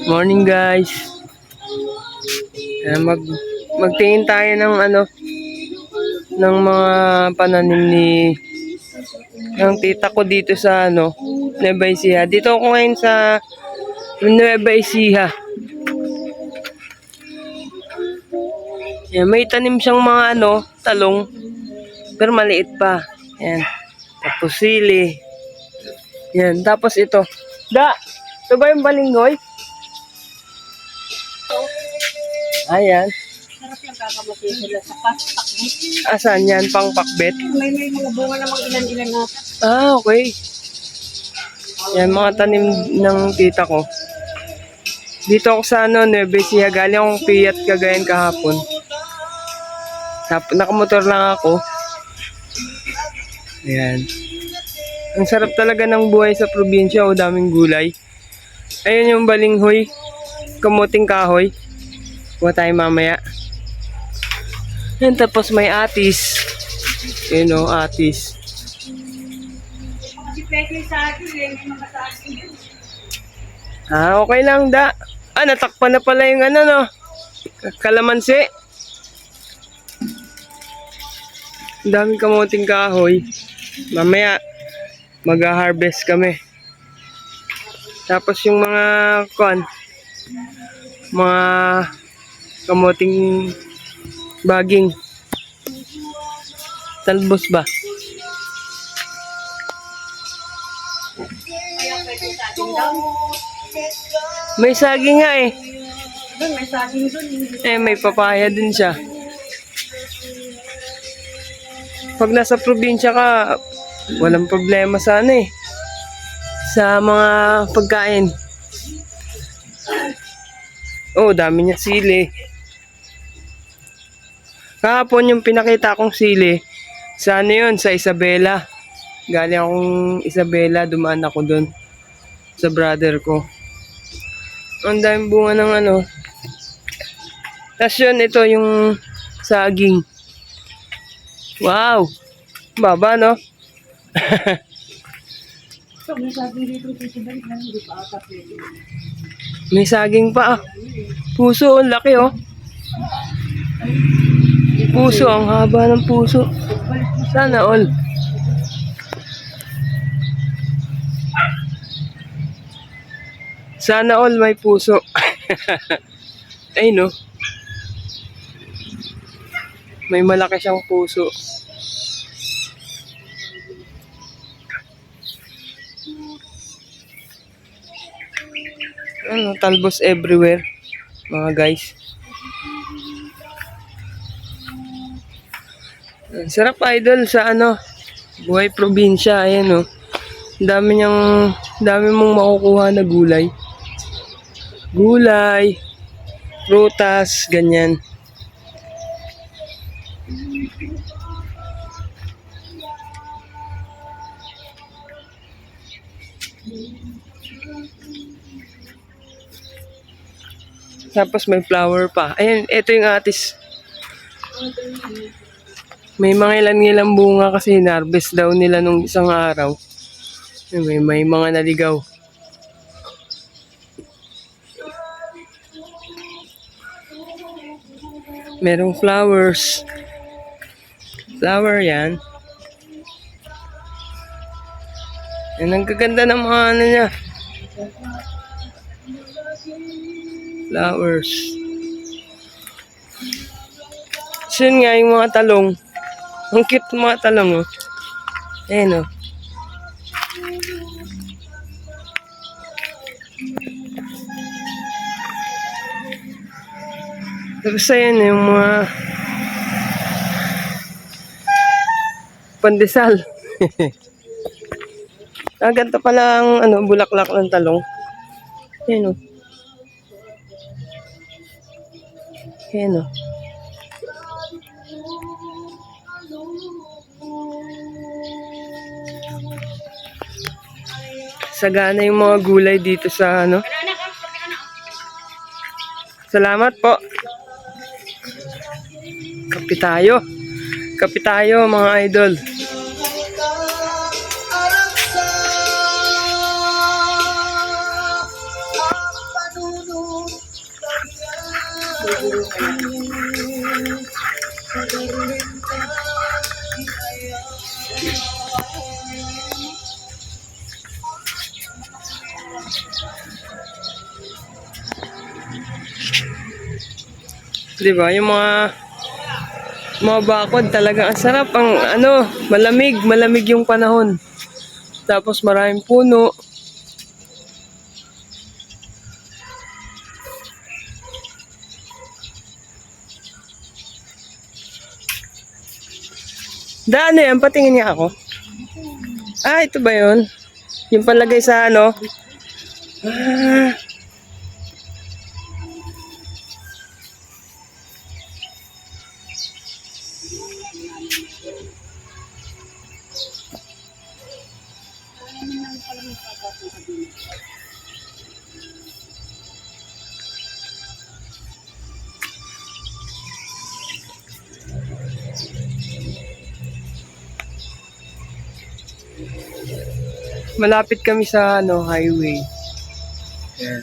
Morning guys. Magtingin tayo ng ng mga pananim ng tita ko dito sa Nueva Ecija. Dito ako ngayon sa Nueva Ecija. Yan, may tanim siyang mga talong, pero maliit pa. Yan. Tapos sili. Yan, tapos ito. Ito ba yung balinghoy? Ayan. Sarap yung kakabuti sila sa pakbet. Asan yan? Pang pakbet? May mga bunga namang ilan-ilan na. Okay. Yan, mga tanim ng tita ko. Dito ako sa Nueva Ecija. Galing akong Piyat Cagayan kahapon. Nakamotor lang ako. Ayan. Ang sarap talaga ng buhay sa probinsya. O daming gulay. Ayun yung balinghoy. Kamuting kahoy. Kuha tayo mamaya. Yan, tapos may atis. Yun atis. Kasi pwede sa akin, hindi naman sa akin. Okay lang, natakpan na pala yung kalamansi. Ang daming kamuting kahoy. Mamaya, mag-harvest kami. Tapos yung mga kamuting baging. Talbos ba? Kaya pwede sa akin daw. May saging nga eh. Doon, may saging doon. May papaya din siya. Pag nasa probinsya ka, walang problema sa sa mga pagkain. Dami niya sili. Kahapon yung pinakita kong sili, sa yun? Sa Isabela. Galing akong Isabela, dumaan ako doon sa brother ko. Ang daming bunga ng Tapos yun, ito yung saging. Wow! Baba, no? So, may saging dito kasi balik na hindi pa ata pwede. May saging pa Puso, ang laki Puso, ang haba ng puso. Sana all. Sana all may puso. Ay no. May malaki siyang puso. Talbos everywhere, mga guys. Sarap idol sa buhay probinsya. Ayan dami mong makukuha na gulay. Gulay, prutas, ganyan. Tapos may flower pa. Ayan, ito yung atis. May mga ilan-ilang bunga kasi hinarvest daw nila nung isang araw. May mga naligaw. Merong flowers. Flower yan. Yan, ang gaganda ng mga niya. Flowers. So yun nga, yung mga talong. Ang cute ng mga talong, Ayan, Tapos ayan, yung mga pandesal. Ganito pala ang bulaklak ng talong. Ayan, Ayan, Sagana yung mga gulay dito sa Salamat po. Kape tayo. Kape tayo, mga idol. Di ba? Yung mga bakod talaga ang sarap. Ang ano, malamig yung panahon. Tapos maraming puno. Daan na yan, patingin niya ako. Ah, ito ba yun? Yung palagay sa ano? Ah, malapit kami sa ano, highway. Yan.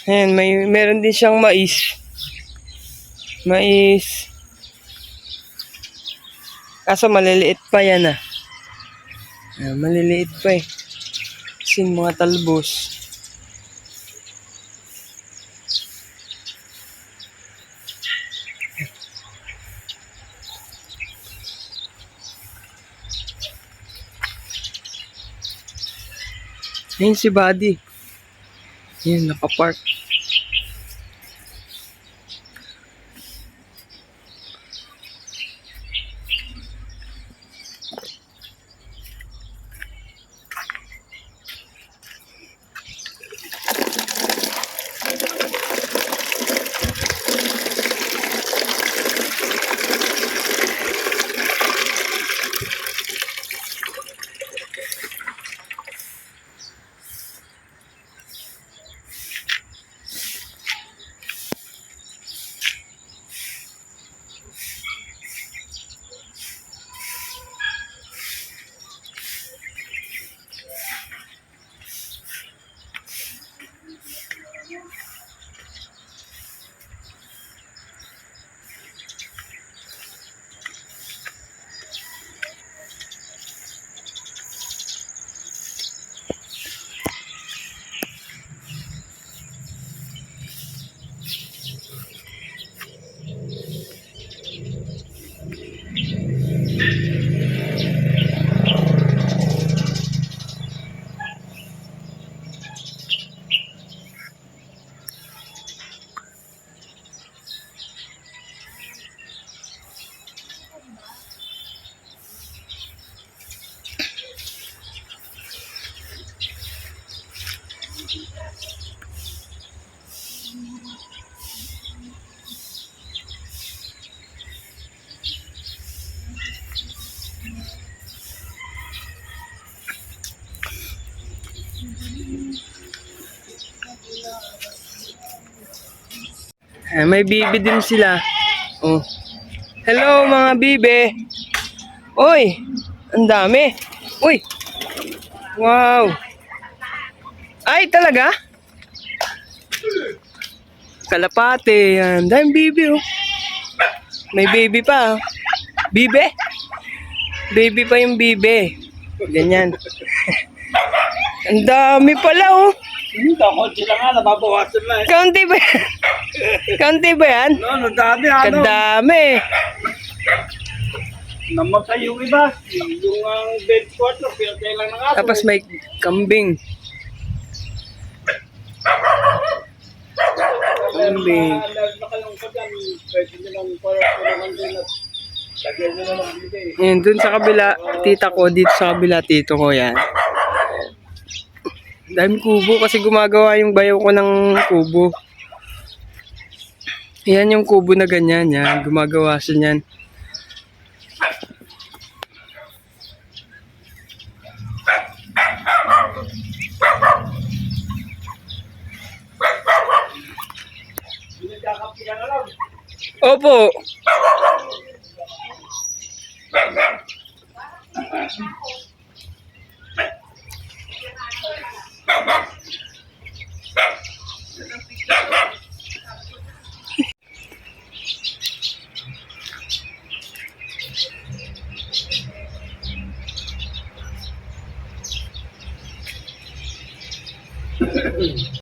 Ayan, meron din siyang mais. Mais. Kaso maliliit pa yan ah. Ayan, maliliit pa eh. Kasi mga talbos. Ayan si Buddy. Ayan, nakapark. May bibi din sila. Oh. Hello mga bibe. Oy, ang dami. Uy. Wow. Ay, talaga? Kalapate. Yan. Daming bibi oh. May baby pa. Oh. Bibe? Baby pa yung bibe. Ganyan. Ang dami pala oh. Konti lang nga, nababawasan na eh. Kaunti ba yan? Kaunti ba yan? No, dami ano. Kadami. Namatay yung iba. Yung bed quarter, pinatay lang ng aso. Tapos may kambing. Kambing. Nakalungkot yan. Pwede nilang parang din at lagyan nila ng bigay. Ayan, dun sa kabila, tita ko, dito sa kabila, tito ko yan. Daming kubo kasi gumagawa yung bayaw ko ng kubo. Yan yung kubo na ganyan, yan. Gumagawa siya niyan. Nagkakapilan na lang. Opo.